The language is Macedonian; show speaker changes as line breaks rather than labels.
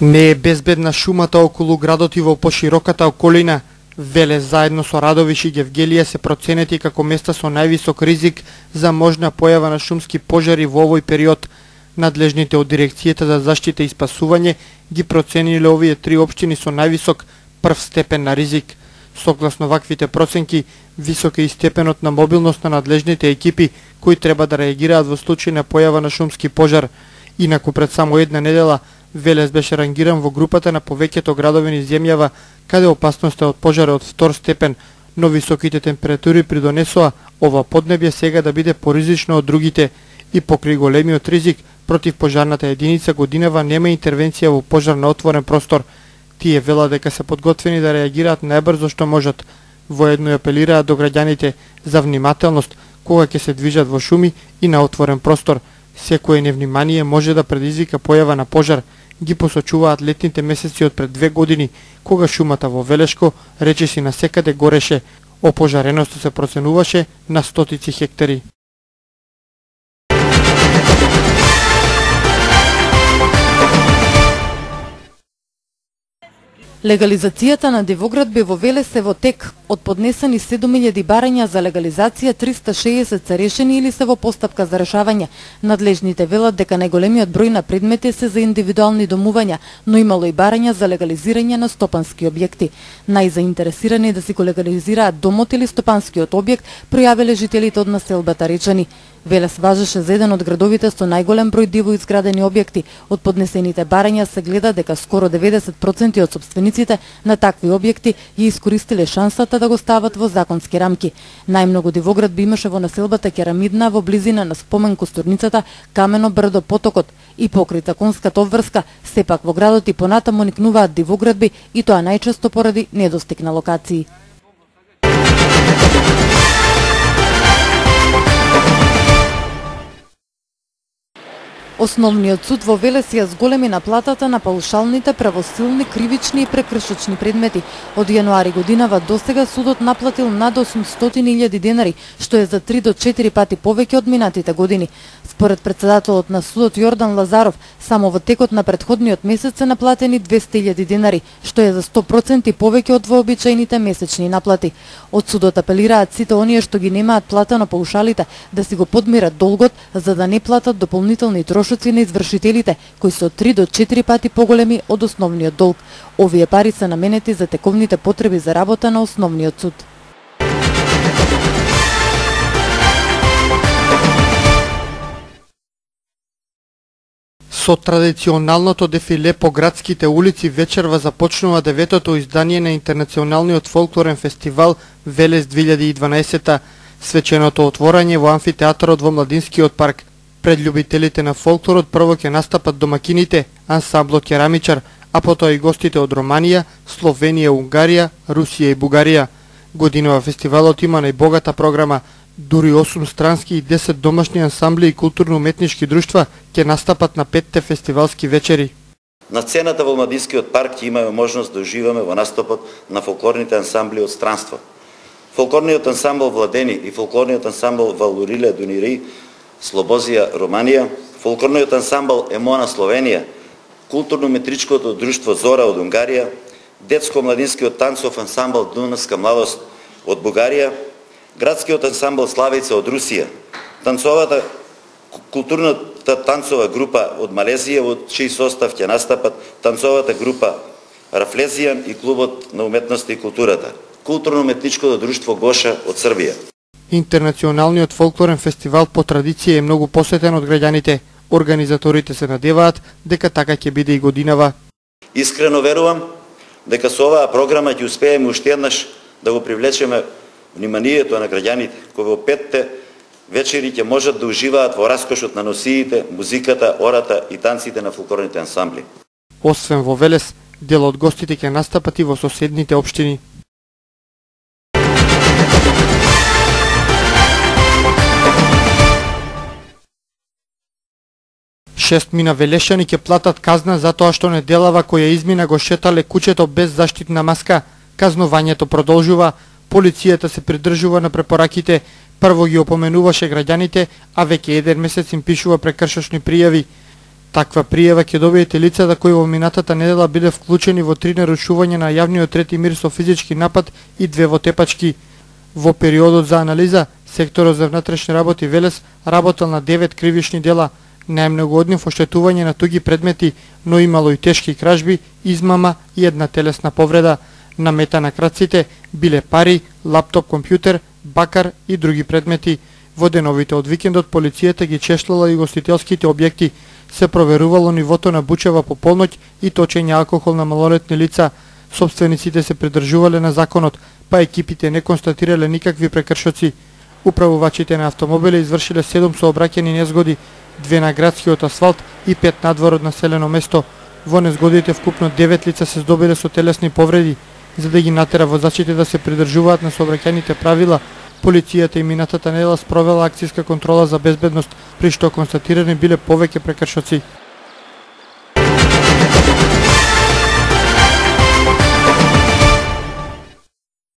Не е безбедна шумата околу градот и во пошироката околина. Велес заедно со Радовиш и Гевгелија се проценети како места со највисок ризик за можна појава на шумски пожари во овој период. Надлежните од Дирекцијата за заштита и спасување ги процениле овие три општини со највисок прв степен на ризик. Согласно ваквите проценки, висок е и степенот на мобилност на надлежните екипи кои треба да реагираат во случај на појава на шумски пожар. Инаку пред само една недела Велес беше рангиран во групата на повеќето градови низ земјава каде опасноста од пожар од втор степен, но високите температури придонесоа ова поднебје сега да биде поризично од другите и покри големиот ризик против пожарната единица годинава нема интервенција во пожар на отворен простор. Тие велат дека се подготвени да реагираат најбрзо што можат. Воедно апелираат до граѓаните за внимателност кога ќе се движат во шуми и на отворен простор. Секое невнимание може да предизвика појава на пожар, ги посочуваат летните месеци од пред 2 години, кога шумата во Велешко речиси насекаде гореше, опожареноста се проценуваше на стотици хектари.
Легализацијата на дивоградби во Велес е во тек. Од поднесени 7000 барања за легализација, 360 се решени или се во постапка за решавање. Надлежните велат дека најголемиот број на предмети се за индивидуални домувања, но имало и барања за легализирање на стопански објекти. Најзаинтересирани да си го легализираат домот или стопанскиот објект пројавиле жителите од населбата Речани. Велес важеше за еден од градовите со најголем број диво изградени објекти. Од поднесените барања се гледа дека скоро 90% од сопствениците на такви објекти ја искористиле шансата да го стават во законски рамки. Најмногу дивоградби имаше во населбата Керамидна во близина на спомен костурницата Камено брдо потокот и покрита конската обврска. Сепак во градот и понатаму никнуваат дивоградби и тоа најчесто поради недостиг на локации. Основниот суд во Велес ја зголеми наплатата на паушалните правосилни, кривични и прекршочни предмети. Од јануари годинава досега судот наплатил над 800.000 денари, што е за 3 до 4 пати повеќе од минатите години. Според председателот на судот Јордан Лазаров, само во текот на претходниот месец се наплатени 200.000 денари, што е за 100% повеќе од вообичаените месечни наплати. Од судот апелираат сите оние што ги немаат платено паушалите да си го подмират долгот, за да не платат дополнителни трошоци на извршителите, кои се од 3 до 4 пати поголеми од основниот долг. Овие пари се наменети за тековните потреби за работа на основниот суд.
Со традиционалното дефиле по градските улици вечерва започнува 9-то издание на Интернационалниот фолклорен фестивал Велес 2012, свеченото отворање во амфитеатарот во Младинскиот парк. Пред љубителите на фолклорот прво ќе настапат домакините, ансамблот Керамичар, а потоа и гостите од Романија, Словенија, Унгарија, Русија и Бугарија. Годинава фестивалот има најбогата програма. Дури 8 странски и 10 домашни ансамбли и културно-уметнички друштва ќе настапат на 5-те фестивалски вечери.
На сцената во Младинскиот парк ќе имаме можност да уживаме во настапот на фолклорните ансамбли од странство. Фолклорниот ансамбл Владени и фолклорниот ансамбл Валуриле Дунири Слобозија, Романија, фолклорниот ансамбл Емона, Словенија, културно-метричкото друштво Зора од Унгарија, детско-младинскиот танцов ансамбл Дунавска младост од Бугарија, градскиот ансамбл Славица од Русија, културната танцова група од Малезија, во чиј состав ќе настапат танцовата група Рафлезијан и клубот на уметноста и културата, културно-метничкото друштво Гоша од Србија.
Интернационалниот фолклорен фестивал по традиција е многу посетен од граѓаните. Организаторите се надеваат дека така ќе биде и годинава.
Искрено верувам дека со оваа програма ќе успееме уште еднаш да го привлечеме вниманието на граѓаните, кои во 5-те вечери ќе можат да уживаат во раскошот на носиите, музиката, ората и танците на фолклорните ансамбли.
Освен во Велес, дел од гостите ќе настапат и во соседните општини. 6 велешани ќе платат казна за тоа што неделава која измина го шетале куќето без заштитна маска. Казнувањето продолжува, полицијата се придржува на препораките, прво ги опоменуваше граѓаните, а веќе еден месец им пишува прекршочни пријави. Таква пријава ќе добиете лицата кои во минатата недела биле вклучени во 3 нарушувања на јавниот ред и мир со физички напад и 2 во тепачки. Во периодот за анализа, секторот за внатрешни работи Велес работел на 9 кривични дела, најмногу од нив оштетување на туги предмети, но имало и тешки кражби, измама и една телесна повреда. На мета на крадците биле пари, лаптоп, компјутер, бакар и други предмети. Во деновите од викендот полицијата ги чешлала и гостителските објекти, се проверувало нивото на бучева по полноќ и точење алкохол на малолетни лица. Собствениците се придржувале на законот, па екипите не констатирале никакви прекршоци. Управувачите на автомобили извршиле 7 сообраќајни незгоди, 2 на градскиот асфалт и 5 надвор од населено место. Во незгодите вкупно 9 лица се здобиле со телесни повреди. За да ги натера возачите да се придржуваат на сообраќајните правила, полицијата и минатата недела спровела акцијска контрола за безбедност, при што констатирани биле повеќе прекршоци.